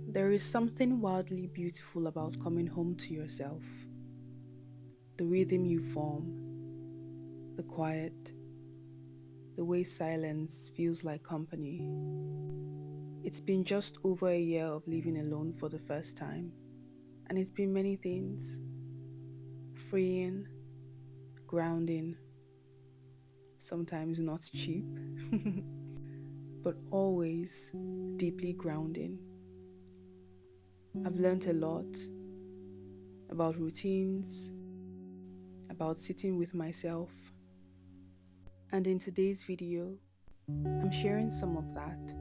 There is something wildly beautiful about coming home to yourself. The rhythm you form, the quiet, the way silence feels like company. It's been just over a year of living alone for the first time, and it's been many things: freeing, grounding, sometimes not cheap, but always deeply grounding. I've learned a lot about routines, about sitting with myself, and in today's video, I'm sharing some of that: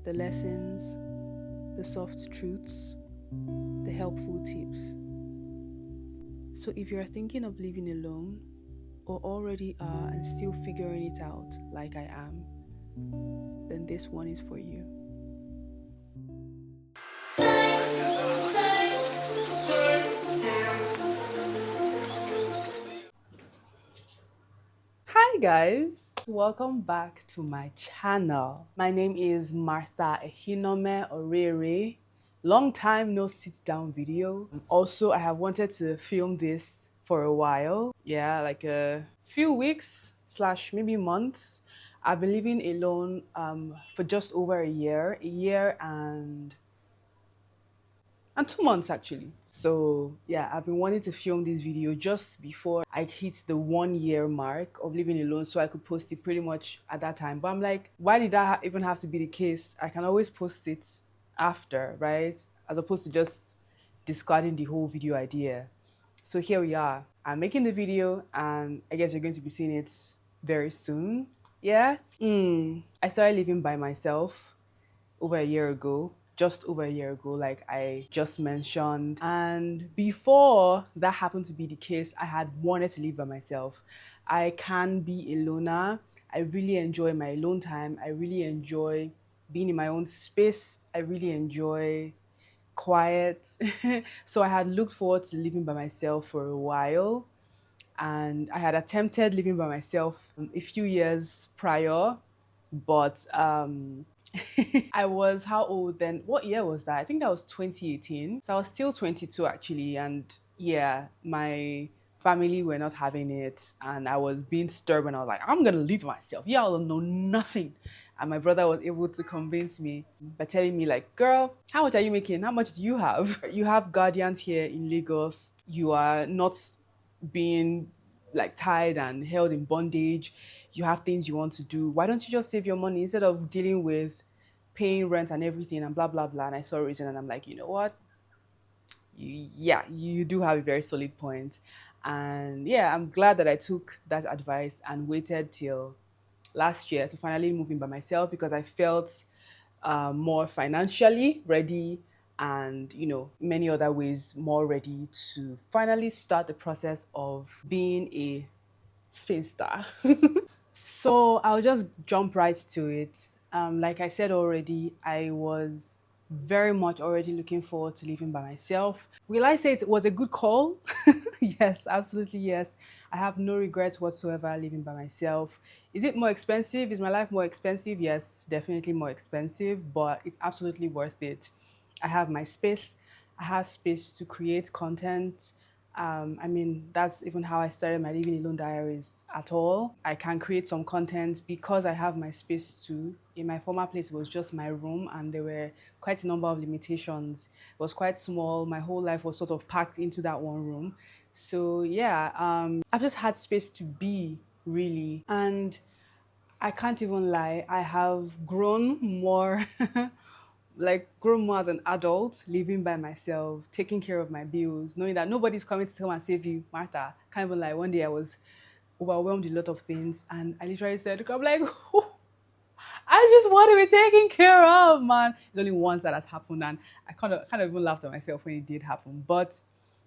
the lessons, the soft truths, the helpful tips. So if you're thinking of living alone, or already are and still figuring it out like I am, then this one is for you. Hi guys, welcome back to my channel. My name is Martha Ehinome Orere. Long time no sit down video. Also, I have wanted to film this for a while. Yeah, like a few weeks slash maybe months. I've been living alone for just over a year and 2 months actually. So yeah, I've been wanting to film this video just before I hit the 1 year mark of living alone so I could post it pretty much at that time. But I'm like, why did that even have to be the case? I can always post it after, right? As opposed to just discarding the whole video idea. So here we are. I'm making the video and I guess you're going to be seeing it very soon. Yeah. I started living by myself over a year ago, just over a year ago, like I just mentioned. And before that happened to be the case, I had wanted to live by myself. I can be a loner. I really enjoy my alone time. I really enjoy being in my own space. I really enjoy quiet. So I had looked forward to living by myself for a while. And I had attempted living by myself a few years prior, but I was how old then? What year was that? I think that was 2018. So I was still 22 actually. And yeah, my family were not having it. And I was being stubborn. I was like, I'm going to live myself. Y'all know nothing. And my brother was able to convince me by telling me, like, girl, how much are you making? How much do you have? You have guardians here in Lagos. You are not being like tied and held in bondage. You have things you want to do. Why don't you just save your money instead of dealing with paying rent and everything and blah blah blah? And I saw a reason and I'm like, you know what, yeah, you do have a very solid point. And yeah, I'm glad that I took that advice and waited till last year to finally move in by myself because I felt more financially ready and many other ways more ready to finally start the process of being a spinster. So I'll just jump right to it. Like I said already, I was very much already looking forward to living by myself. Will I say it was a good call? Yes, absolutely yes. I have no regrets whatsoever living by myself. Is it more expensive? Is my life more expensive? Yes, definitely more expensive, but it's absolutely worth it. I have my space. I have space to create content. I mean, that's even how I started my Living Alone diaries at all. I can create some content because I have my space too. In my former place, it was just my room, and there were quite a number of limitations. It was quite small. My whole life was sort of packed into that one room. So, yeah, I've just had space to be, really. And I can't even lie, I have grown more like grown more as an adult, living by myself, taking care of my bills, knowing that nobody's coming to come and save you, Martha. Can't even lie. One day I was overwhelmed with a lot of things, and I literally said, I'm like, I just want to be taken care of, man. It's only once that has happened, and I kind of even laughed at myself when it did happen. But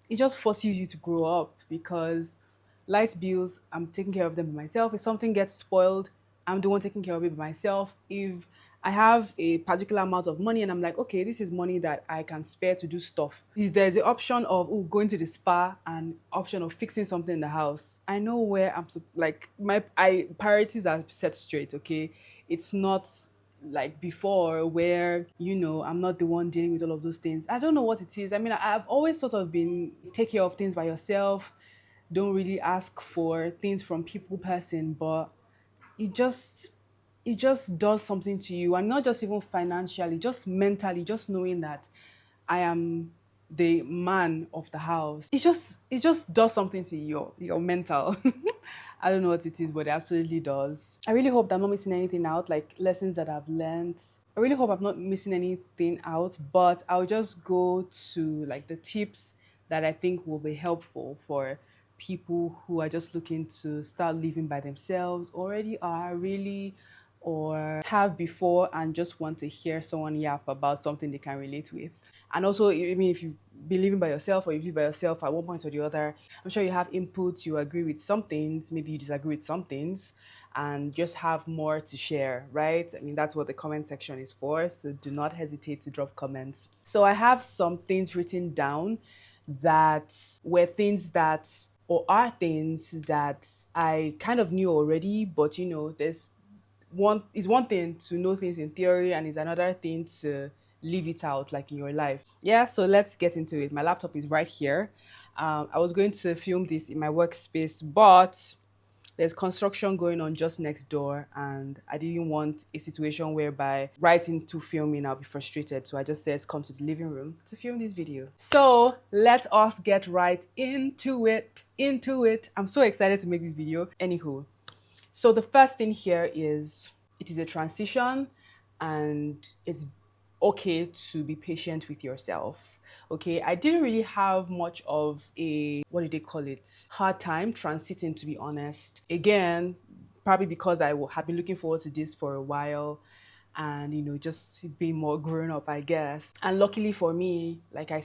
it just forces you to grow up because light bills, I'm taking care of them by myself. If something gets spoiled, I'm the one taking care of it by myself. If I have a particular amount of money and I'm like, okay, this is money that I can spare to do stuff. Is there the option of going to the spa and option of fixing something in the house? I know where like my I priorities are set straight. Okay, it's not like before, where I'm not the one dealing with all of those things. I don't know what it is. I mean, I've always sort of been take care of things by yourself, don't really ask for things from people person, but it just it just does something to you, and not just even financially, just mentally, just knowing that I am the man of the house. It just does something to your mental. I don't know what it is, but it absolutely does. I really hope that I'm not missing anything out, like lessons that I've learned. I really hope I'm not missing anything out, but I'll just go to like the tips that I think will be helpful for people who are just looking to start living by themselves, already are really, or have before and just want to hear someone yap about something they can relate with. And also, I mean, if you've been living by yourself or you live by yourself at one point or the other, I'm sure you have input, you agree with some things, maybe you disagree with some things, and just have more to share, right? I mean, that's what the comment section is for. So do not hesitate to drop comments. So I have some things written down that were things that, or are things that I kind of knew already, but there's one thing to know things in theory, and it's another thing to live it out like in your life. Yeah, so let's get into it. My laptop is right here. I was going to film this in my workspace, but there's construction going on just next door, and I didn't want a situation whereby right into filming I'll be frustrated, so I just said come to the living room to film this video. So let us get right into it. I'm so excited to make this video. Anywho, so the first thing here is it is a transition, and it's okay to be patient with yourself. Okay, I didn't really have much of a, what do they call it, hard time transiting, to be honest. Again, probably because have been looking forward to this for a while, and just being more grown up, I guess. And luckily for me, like I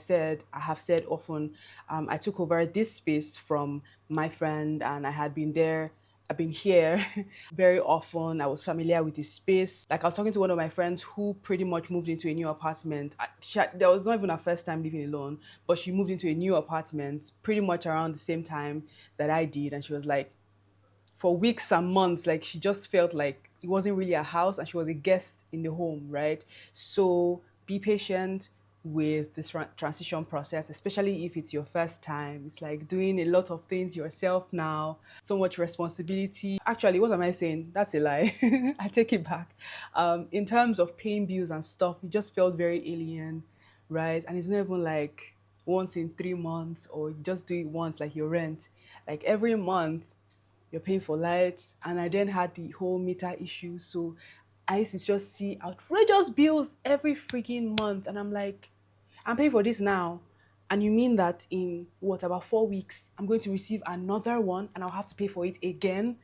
have said often, I took over this space from my friend, and I've been here very often. I was familiar with the space. Like I was talking to one of my friends who pretty much moved into a new apartment. That was not even her first time living alone, but she moved into a new apartment pretty much around the same time that I did. And she was like, for weeks and months, like she just felt like it wasn't really a house and she was a guest in the home, right? So be patient with this transition process, especially if it's your first time. It's like doing a lot of things yourself now, so much responsibility. Actually, what am I saying? That's a lie. I take it back. In terms of paying bills and stuff, it just felt very alien, right? And it's not even like once in 3 months, or you just do it once like your rent. Like every month you're paying for lights, and I then had the whole meter issue. So I used to just see outrageous bills every freaking month, and I'm like, I'm paying for this now, and you mean that in what, about 4 weeks I'm going to receive another one and I'll have to pay for it again,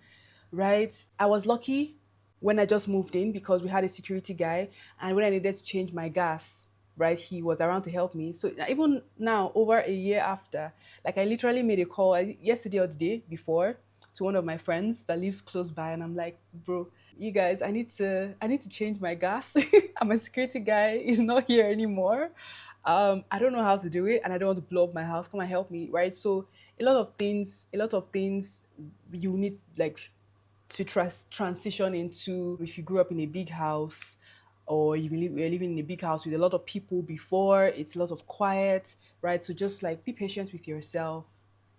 right? I was lucky when I just moved in because we had a security guy, and when I needed to change my gas, right, he was around to help me. So even now, over a year after, like I literally made a call yesterday or the day before to one of my friends that lives close by, and I'm like, bro, you guys, I need to change my gas. And my security guy is not here anymore. I don't know how to do it, and I don't want to blow up my house. Come and help me, right? So a lot of things you need, like, to transition into. If you grew up in a big house, or you're living in a big house with a lot of people before, it's a lot of quiet, right? So just like be patient with yourself.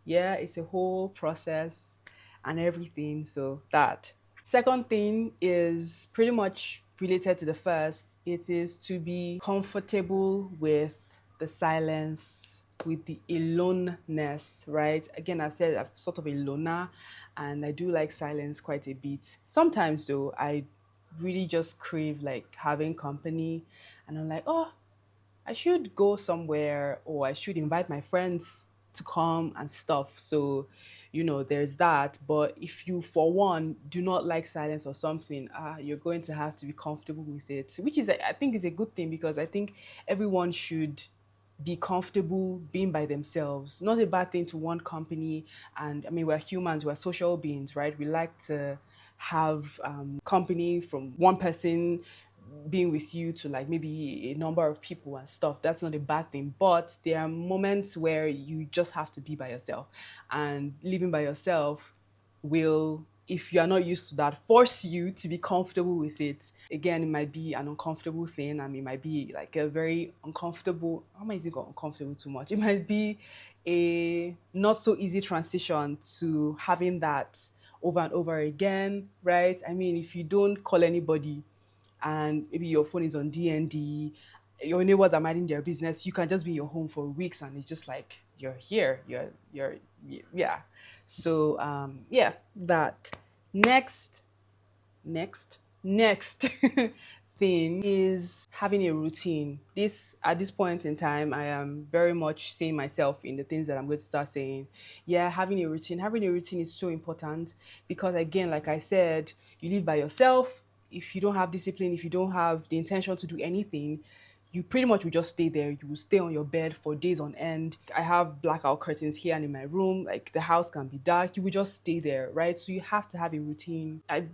Yeah, it's a whole process and everything. So that. Second thing is pretty much related to the first. It is to be comfortable with the silence, with the aloneness, right? Again, I've said I'm sort of a loner, and I do like silence quite a bit. Sometimes though, I really just crave like having company, and I'm like, oh, I should go somewhere, or I should invite my friends to come and stuff. So, there's that. But if you, for one, do not like silence or something, you're going to have to be comfortable with it, which is, I think, is a good thing, because I think everyone should be comfortable being by themselves. Not a bad thing to want company. And I mean, we're humans, we're social beings, right? We like to have company, from one person being with you to like maybe a number of people and stuff. That's not a bad thing, but there are moments where you just have to be by yourself, and living by yourself will if you are not used to that, force you to be comfortable with it. Again, it might be an uncomfortable thing. I mean, it might be like a very uncomfortable, how am I using uncomfortable too much? It might be a not so easy transition to having that over and over again, right? I mean, if you don't call anybody and maybe your phone is on DND, your neighbors are minding their business, you can just be in your home for weeks and it's just like you're here, yeah. So yeah, that. Next, next thing is having a routine. This At this point in time, I am very much seeing myself in the things that I'm going to start saying. Yeah, having a routine is so important because, again, like I said, you live by yourself. If you don't have discipline, if you don't have the intention to do anything, you pretty much will just stay there. You will stay on your bed for days on end. I have blackout curtains here and in my room. Like, the house can be dark. You will just stay there, right? So you have to have a routine. I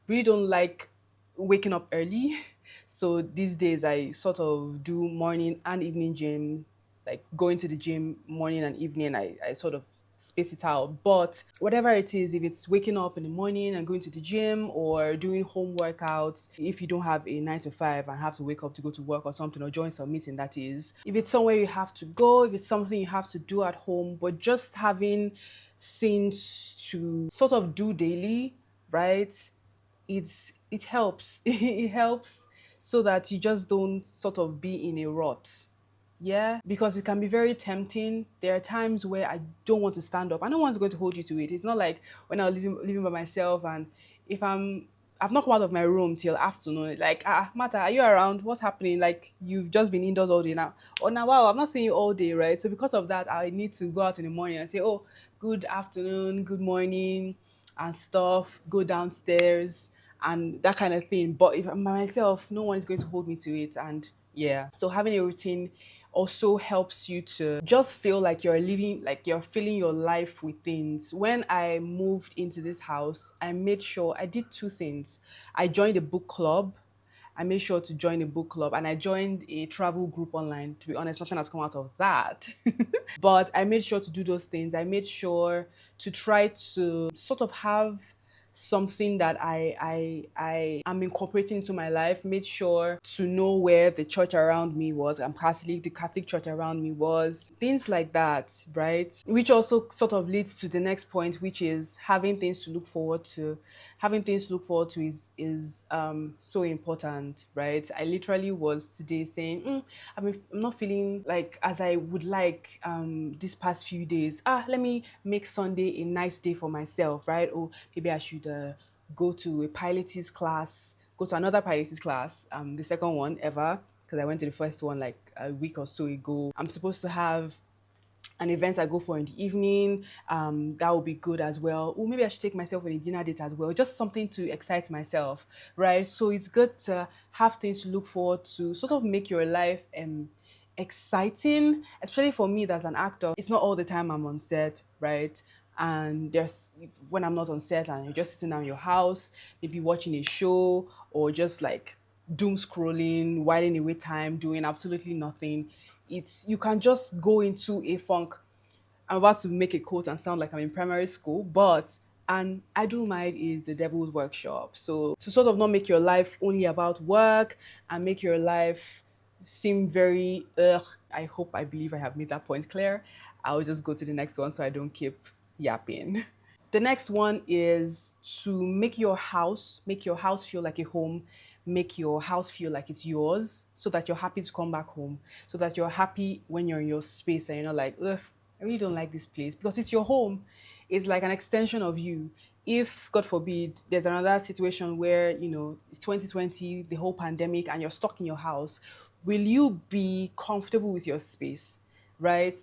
really don't like waking up early. So these days I sort of do morning and evening gym, like going to the gym morning and evening. I sort of space it out. But whatever it is, if it's waking up in the morning and going to the gym or doing home workouts, if you don't have a 9 to 5 and have to wake up to go to work or something or join some meeting, that is, if it's somewhere you have to go, if it's something you have to do at home, but just having things to sort of do daily, right? It helps. It helps so that you just don't sort of be in a rut. Yeah, because it can be very tempting. There are times where I don't want to stand up and no one's going to hold you to it. It's not like when I was living by myself and if I've not come out of my room till afternoon. Like, Martha, are you around? What's happening? Like, you've just been indoors all day now. Or now, wow, I'm not seeing you all day, right? So because of that, I need to go out in the morning and say, oh, good afternoon, good morning, and stuff. Go downstairs and that kind of thing. But if I'm by myself, no one is going to hold me to it. And yeah, so having a routine also helps you to just feel like you're living, like you're filling your life with things. When I moved into this house, I made sure I did two things. I joined a book club. I made sure to join a book club and I joined a travel group online. To be honest, nothing has come out of that. But I made sure to do those things. I made sure to try to sort of have something that I am incorporating into my life. Made sure to know where the church around me was. I'm Catholic, the Catholic church around me was. Things like that, right? Which also sort of leads to the next point, which is having things to look forward to. Having things to look forward to is so important, right? I literally was today saying, I'm not feeling like as I would like these past few days. Let me make Sunday a nice day for myself, right? Or maybe I should go to a Pilates class, go to another Pilates class, the second one ever, because I went to the first one like a week or so ago. I'm supposed to have an event I go for in the evening, that would be good as well. Or maybe I should take myself on a dinner date as well, just something to excite myself, right? So it's good to have things to look forward to, sort of make your life exciting, especially for me as an actor. It's not all the time I'm on set, right? And there's when I'm not on set and you're just sitting down in your house, maybe watching a show or just like doom scrolling, whiling away time, doing absolutely nothing. It's you can just go into a funk. I'm about to make a quote and sound like I'm in primary school, but an idle mind is the devil's workshop. So to sort of not make your life only about work and make your life seem very I believe I have made that point clear. I'll just go to the next one so I don't keep yapping. The next one is to make your house feel like a home, make your house feel like it's yours so that you're happy to come back home, so that you're happy when you're in your space and you're not like, ugh, I really don't like this place because it's your home. It's like an extension of you. If, God forbid, there's another situation where, it's 2020, the whole pandemic, and you're stuck in your house, will you be comfortable with your space? Right?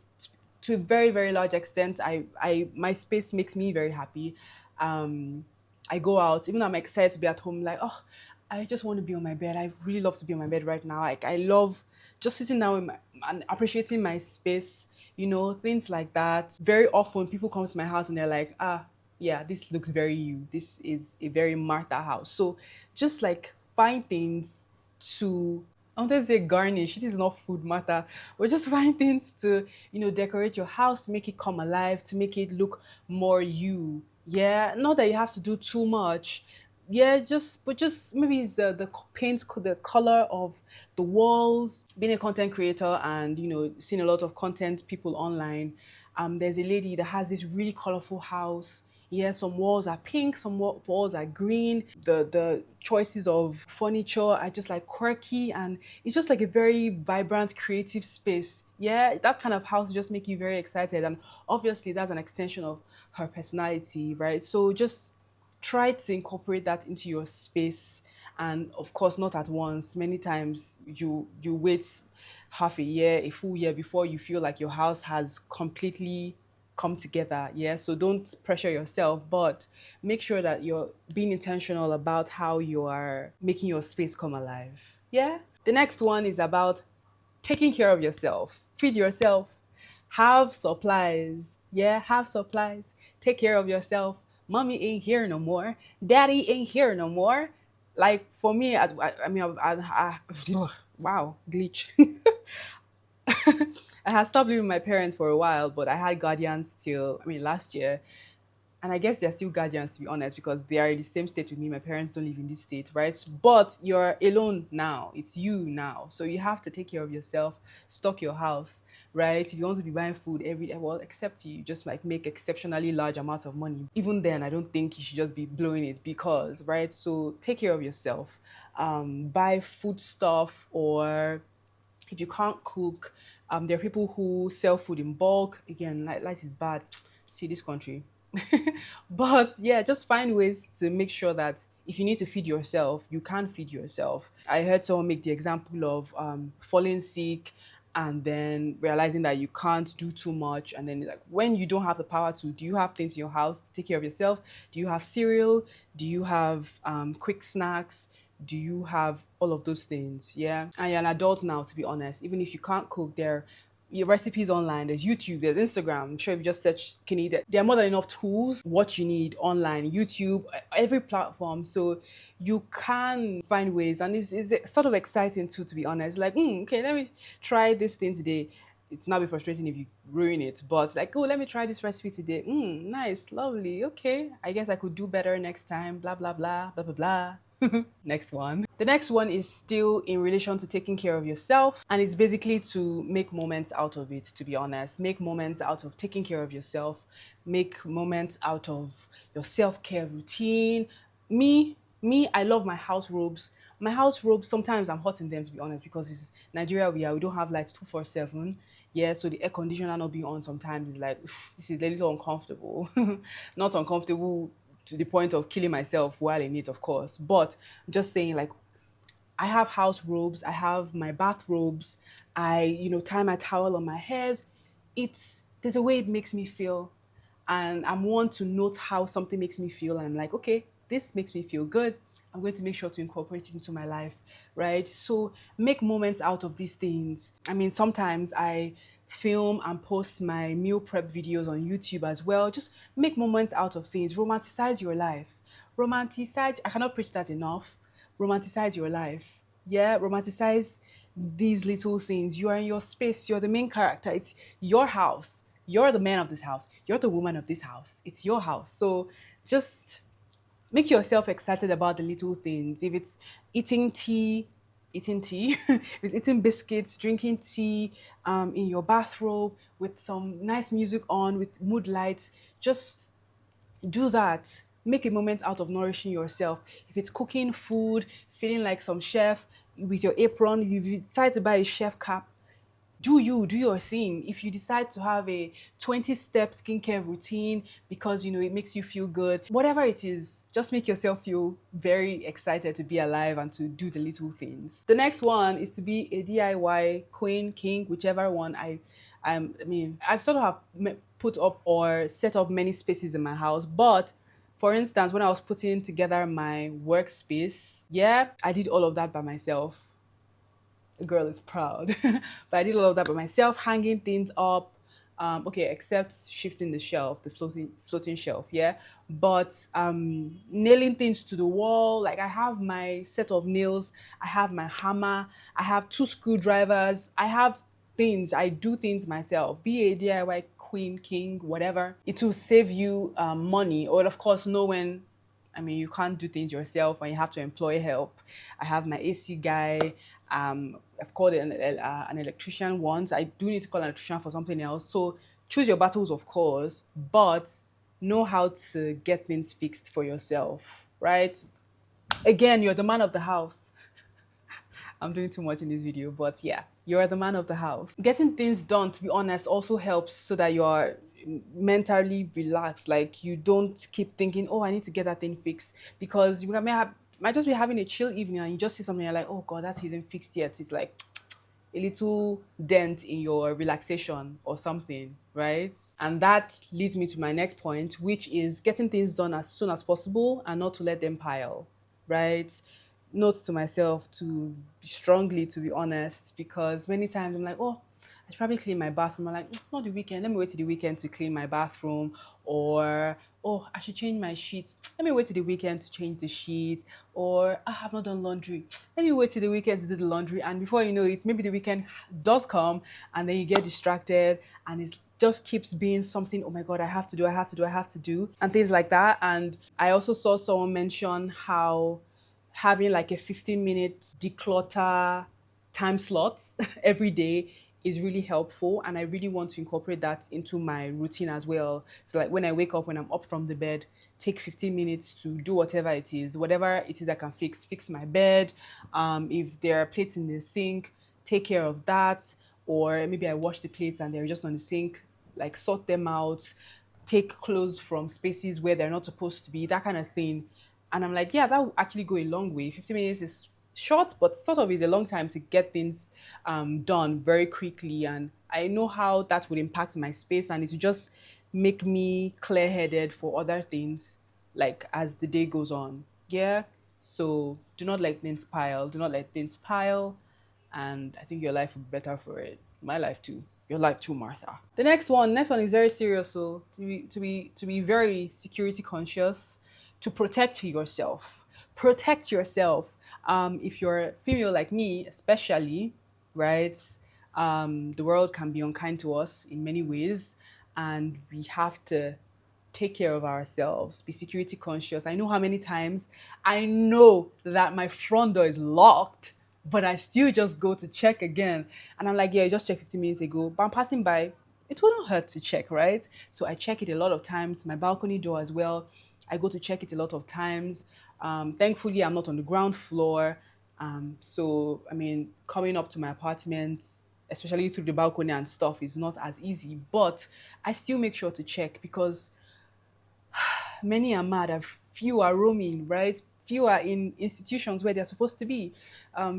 To a very, very large extent, my space makes me very happy. Um, I go out, even though I'm excited to be at home, like, oh, I just want to be on my bed. I really love to be on my bed right now. Like, I love just sitting down and appreciating my space, things like that. Very often, people come to my house and they're like, yeah, this looks very you. This is a very Martha house. So just like find things to, I want to say garnish. It is not food matter. But just find things to, decorate your house to make it come alive, to make it look more you. Yeah, not that you have to do too much. Yeah, just maybe it's the paint, the color of the walls. Being a content creator and seeing a lot of content people online, there's a lady that has this really colorful house. Yeah, some walls are pink, some walls are green. The choices of furniture are just like quirky, and it's just like a very vibrant, creative space. Yeah, that kind of house just make you very excited, and obviously that's an extension of her personality, right? So just try to incorporate that into your space, and of course not at once. Many times you wait half a year, a full year before you feel like your house has completely come together. Yeah, so don't pressure yourself, but make sure that you're being intentional about how you are making your space come alive. Yeah, the next one is about taking care of yourself. Feed yourself. Have supplies. Yeah, have supplies. Take care of yourself. Mommy ain't here no more. Daddy ain't here no more. Like for me, I mean, wow, glitch. I had stopped living with my parents for a while, but I had guardians till, I mean, last year. And I guess they're still guardians, to be honest, because they are in the same state with me. My parents don't live in this state, right? But you're alone now. It's you now. So you have to take care of yourself, stock your house, right? If you want to be buying food every day, well, except you just like make exceptionally large amounts of money. Even then, I don't think you should just be blowing it because, right? So take care of yourself. Buy food stuff, or if you can't cook, there are people who sell food in bulk. Again, light is bad. See this country. But yeah, just find ways to make sure that if you need to feed yourself, you can feed yourself. I heard someone make the example of falling sick and then realizing that you can't do too much. And then like when you don't have the power to, do you have things in your house to take care of yourself? Do you have cereal? Do you have quick snacks? Do you have all of those things? Yeah. And you're an adult now, to be honest. Even if you can't cook, there your recipes online, there's YouTube, there's Instagram. I'm sure if you just search Kenny, there are more than enough tools, what you need online, YouTube, every platform. So you can find ways, and it's sort of exciting too, to be honest. Like, okay, let me try this thing today. It's not be frustrating if you ruin it, but like, oh, let me try this recipe today. Nice, lovely. Okay, I guess I could do better next time. Blah blah blah blah blah blah. Next one. The next one is still in relation to taking care of yourself, and it's basically to make moments out of it, to be honest. Make moments out of taking care of yourself, make moments out of your self-care routine. Me, I love my house robes. My house robes, sometimes I'm hot in them, to be honest, because it's Nigeria, we don't have lights 247. Yeah, so the air conditioner not being on sometimes is like, this is a little uncomfortable. Not uncomfortable to the point of killing myself while in it, of course. But I'm just saying, like, I have house robes, I have my bathrobes, tie my towel on my head. There's a way it makes me feel. And I'm one to note how something makes me feel. And I'm like, okay, this makes me feel good. I'm going to make sure to incorporate it into my life, right? So make moments out of these things. I mean, sometimes I film and post my meal prep videos on YouTube as well. Just make moments out of things. Romanticize your life. Romanticize, I cannot preach that enough. Romanticize your life. Yeah, romanticize these little things. You are in your space, you're the main character. It's your house. You're the man of this house. You're the woman of this house. It's your house. So just make yourself excited about the little things. If it's eating tea, if it's eating biscuits, drinking tea, in your bathrobe with some nice music on, with mood lights, just do that. Make a moment out of nourishing yourself. If it's cooking food, feeling like some chef with your apron, if you decide to buy a chef cap, do your thing. If you decide to have a 20-step skincare routine because it makes you feel good, whatever it is, just make yourself feel very excited to be alive and to do the little things. The next one is to be a DIY queen, king, whichever one. I mean, I've sort of have put up or set up many spaces in my house, but for instance, when I was putting together my workspace, yeah, I did all of that by myself. The girl is proud. But I did all of that by myself, hanging things up. Okay, except shifting the shelf, the floating shelf, yeah. But nailing things to the wall. Like I have my set of nails, I have my hammer, I have two screwdrivers, I have things. I do things myself. Be a DIY queen, king, whatever. It will save you money. Or of course, know when, I mean, you can't do things yourself and you have to employ help. I have my AC guy. I've called an electrician once. I do need to call an electrician for something else. So choose your battles, of course, but know how to get things fixed for yourself, right? Again, you're the man of the house. I'm doing too much in this video, but yeah, you're the man of the house. Getting things done, to be honest, also helps so that you are mentally relaxed. Like you don't keep thinking, oh, I need to get that thing fixed, because you might just be having a chill evening and you just see something, you're like, oh God, that isn't fixed yet. It's like a little dent in your relaxation or something, right? And that leads me to my next point, which is getting things done as soon as possible and not to let them pile, right? Note to myself to strongly, to be honest, because many times I'm like, oh, I should probably clean my bathroom. I'm like, it's not the weekend. Let me wait till the weekend to clean my bathroom. Or, oh, I should change my sheets. Let me wait till the weekend to change the sheets. Or, I have not done laundry. Let me wait till the weekend to do the laundry. And before you know it, maybe the weekend does come and then you get distracted and it just keeps being something, oh my God, I have to do, I have to do, I have to do, and things like that. And I also saw someone mention how having like a 15-minute declutter time slot every day is really helpful, and I really want to incorporate that into my routine as well. So like when I wake up, when I'm up from the bed, take 15 minutes to do whatever it is I can fix my bed. If there are plates in the sink, take care of that. Or maybe I wash the plates and they're just on the sink, like sort them out, take clothes from spaces where they're not supposed to be, that kind of thing. And I'm like, yeah, that would actually go a long way. 50 minutes is short, but sort of is a long time to get things done very quickly. And I know how that would impact my space, and it would just make me clear headed for other things, like as the day goes on. Yeah. So do not let things pile. Do not let things pile. And I think your life will be better for it. My life too. Your life too, Martha. The next one is very serious. So to be very security conscious, to protect yourself. Protect yourself. If you're female like me, especially, right? The world can be unkind to us in many ways, and we have to take care of ourselves, be security conscious. I know how many times I know that my front door is locked, but I still just go to check again. And I'm like, yeah, I just checked 15 minutes ago, but I'm passing by. It wouldn't hurt to check, right? So I check it a lot of times. My balcony door as well, I go to check it a lot of times. Thankfully, I'm not on the ground floor. So, I mean, coming up to my apartment, especially through the balcony and stuff, is not as easy. But I still make sure to check, because many are mad and few are roaming, right? Few are in institutions where they're supposed to be.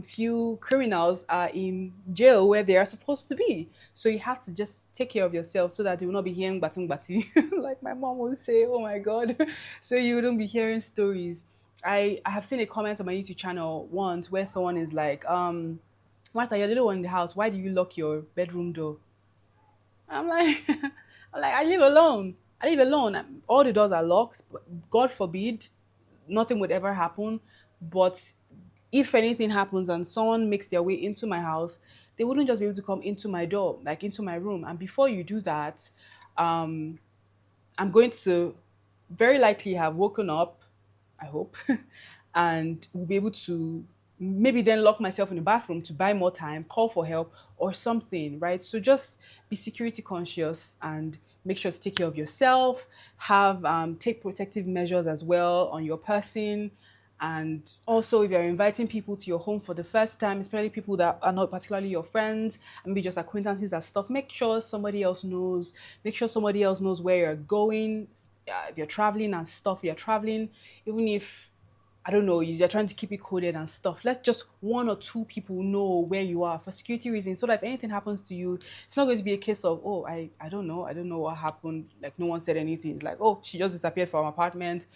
Few criminals are in jail where they are supposed to be. So you have to just take care of yourself so that you will not be hearing batung bati, like my mom would say. Oh my God! So you wouldn't be hearing stories. I have seen a comment on my YouTube channel once where someone is like, Martha, you're the little one in the house. Why do you lock your bedroom door? I'm like, I'm like, I live alone. I live alone. All the doors are locked. But God forbid, nothing would ever happen. But if anything happens and someone makes their way into my house, they wouldn't just be able to come into my door, like into my room. And before you do that, um, I'm going to very likely have woken up, I hope, and will be able to maybe then lock myself in the bathroom to buy more time, call for help or something, right? So just be security conscious and make sure to take care of yourself, have take protective measures as well on your person. And also, if you're inviting people to your home for the first time, especially people that are not particularly your friends, and maybe just acquaintances and stuff, make sure somebody else knows. Make sure somebody else knows where you're going. If you're traveling and stuff, you're traveling, even if I don't know, you're trying to keep it coded and stuff. Let just one or two people know where you are for security reasons, so that if anything happens to you, it's not going to be a case of, oh, I don't know what happened. Like no one said anything. It's like, oh, she just disappeared from her apartment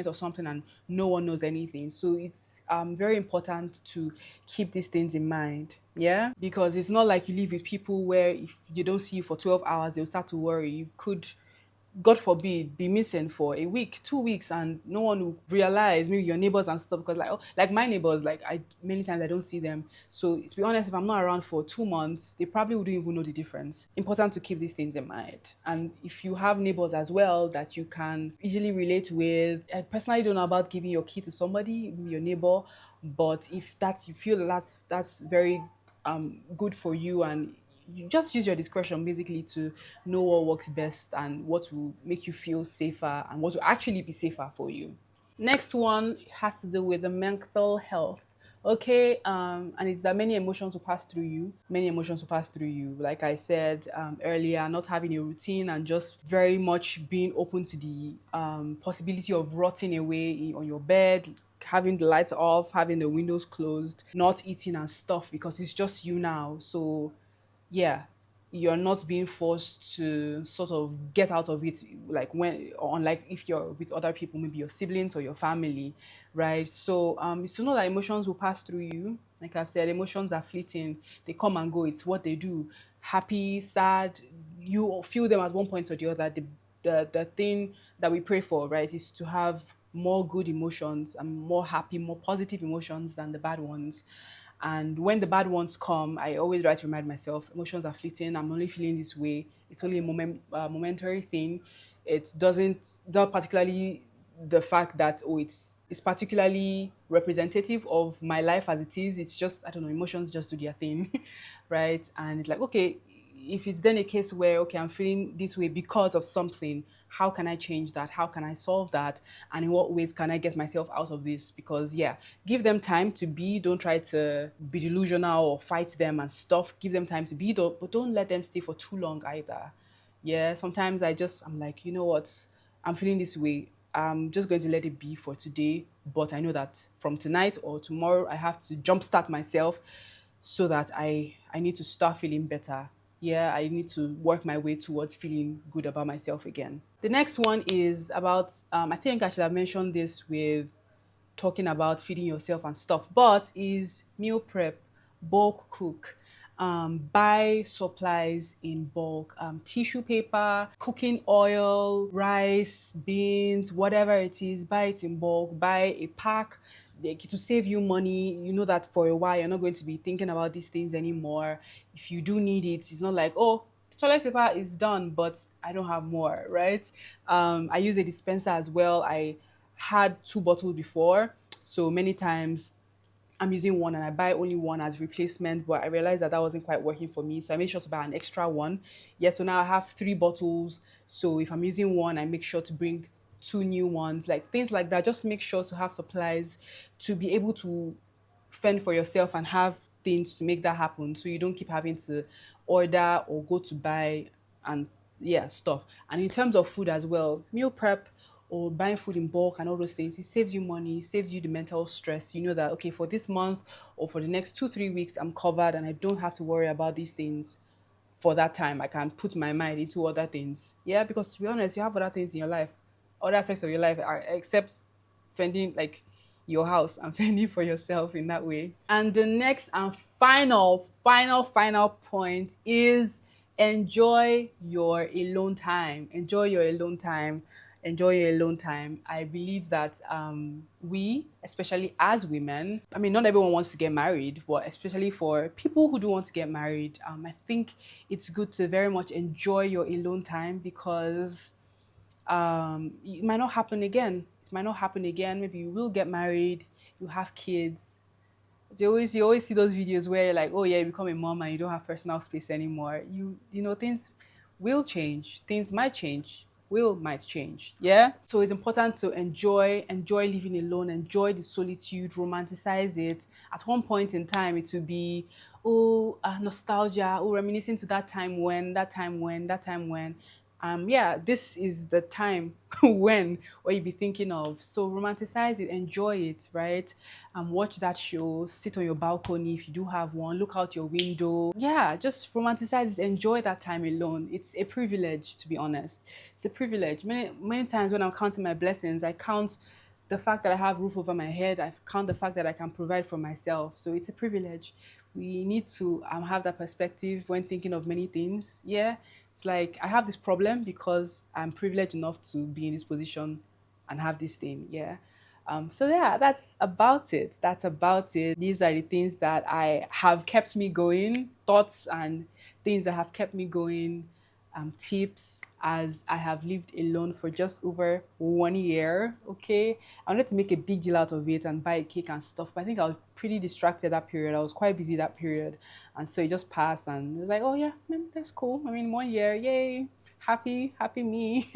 or something, and no one knows anything. So it's very important to keep these things in mind. Yeah, because it's not like you live with people where if you don't see you for 12 hours, they'll start to worry. You could God forbid, be missing for a week, 2 weeks, and no one will realize, maybe your neighbors and stuff, because like, oh, like my neighbors, like I many times I don't see them. So to be honest, if I'm not around for 2 months, they probably wouldn't even know the difference. Important to keep these things in mind. And if you have neighbors as well that you can easily relate with, I personally don't know about giving your key to somebody, maybe your neighbor, but if that's, you feel that that's very good for you, and you just use your discretion basically to know what works best and what will make you feel safer and what will actually be safer for you. Next one has to do with the mental health. Okay, and it's that many emotions will pass through you. Many emotions will pass through you. Like I said earlier, not having a routine and just very much being open to the possibility of rotting away on your bed, having the lights off, having the windows closed, not eating and stuff because it's just you now. So yeah, you're not being forced to sort of get out of it, like when, unlike if you're with other people, maybe your siblings or your family, right? So it's to know that emotions will pass through you. Like I've said, emotions are fleeting, they come and go, it's what they do. Happy, sad, you feel them at one point or the other. The thing that we pray for, right, is to have more good emotions and more happy, more positive emotions than the bad ones. And when the bad ones come, I always try to remind myself, emotions are fleeting. I'm only feeling this way. It's only a momentary thing. It doesn't, not particularly the fact that, oh, it's particularly representative of my life as it is. It's just, I don't know, emotions just do their thing, right? And it's like, okay, if it's then a case where, okay, I'm feeling this way because of something, how can I change that? How can I solve that? And in what ways can I get myself out of this? Because yeah, give them time to be. Don't try to be delusional or fight them and stuff. Give them time to be, though, but don't let them stay for too long either. Yeah, sometimes I'm like, you know what? I'm feeling this way. I'm just going to let it be for today. But I know that from tonight or tomorrow, I have to jumpstart myself so that I need to start feeling better. Yeah, I need to work my way towards feeling good about myself again. The next one is about, I think I should have mentioned this with talking about feeding yourself and stuff, but is meal prep, bulk cook, buy supplies in bulk, tissue paper, cooking oil, rice, beans, whatever it is, buy it in bulk, buy a pack, like, to save you money. You know that for a while you're not going to be thinking about these things anymore. If you do need it, it's not like, oh, toilet paper is done, but I don't have more, right? I use a dispenser as well. I had two bottles before, so many times I'm using one and I buy only one as replacement, but I realized that that wasn't quite working for me. So I made sure to buy an extra one. Yes, so now I have three bottles. So if I'm using one, I make sure to bring two new ones, like things like that. Just make sure to have supplies to be able to fend for yourself and have things to make that happen, so you don't keep having to order or go to buy and yeah, stuff. And in terms of food as well, meal prep or buying food in bulk and all those things, it saves you money, saves you the mental stress. You know that, okay, for this month or for the next 2 3 weeks I'm covered and I don't have to worry about these things. For that time I can put my mind into other things. Yeah, because to be honest, you have other things in your life, other aspects of your life, except fending, like your house and fending for yourself in that way. And the next and final point is enjoy your alone time. Enjoy your alone time. Enjoy your alone time. I believe that we, especially as women, I mean, not everyone wants to get married, but especially for people who do want to get married, I think it's good to very much enjoy your alone time, because it might not happen again. It might not happen again. Maybe you will get married, you have kids. You always see those videos where you're like, oh yeah, you become a mom and you don't have personal space anymore. You know, things will change. Things might change. Will might change. Yeah. So it's important to enjoy living alone, enjoy the solitude, romanticize it. At one point in time, it will be, oh, nostalgia, oh, reminiscing to that time when. Yeah, this is the time when what you be thinking of. So romanticize it, enjoy it, right? Watch that show, sit on your balcony if you do have one, look out your window. Yeah, just romanticize it, enjoy that time alone. It's a privilege, to be honest. It's a privilege. Many times when I'm counting my blessings, I count the fact that I have roof over my head. I count the fact that I can provide for myself. So it's a privilege. We need to have that perspective when thinking of many things. Yeah, it's like I have this problem because I'm privileged enough to be in this position and have this thing. Yeah. So yeah, that's about it. That's about it. These are the things that I have kept me going, thoughts and things that have kept me going, tips as I have lived alone for just over 1 year. Okay, I wanted to make a big deal out of it and buy a cake and stuff, but I think I was pretty distracted that period. I was quite busy that period, and so it just passed. And it was like, oh yeah, man, that's cool. I mean, 1 year, yay! Happy me.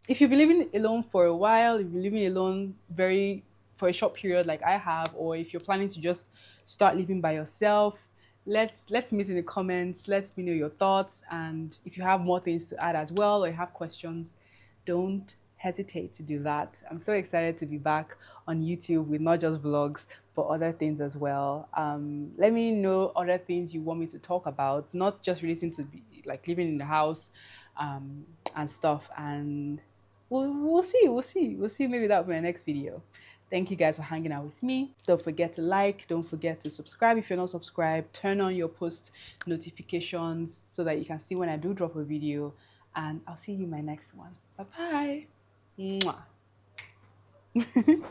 If you've been living alone for a while, if you're living alone very for a short period like I have, or if you're planning to just start living by yourself, let's meet in the comments. Let me know your thoughts, and if you have more things to add as well, or you have questions, don't hesitate to do that. I'm so excited to be back on YouTube with not just vlogs, but other things as well. Let me know other things you want me to talk about, not just relating to like living in the house, um, and stuff. And we'll see. Maybe that'll be my next video. Thank you guys for hanging out with me. Don't forget to like, don't forget to subscribe if you're not subscribed. Turn on your post notifications so that you can see when I do drop a video. And I'll see you in my next one. Bye bye. Mwah.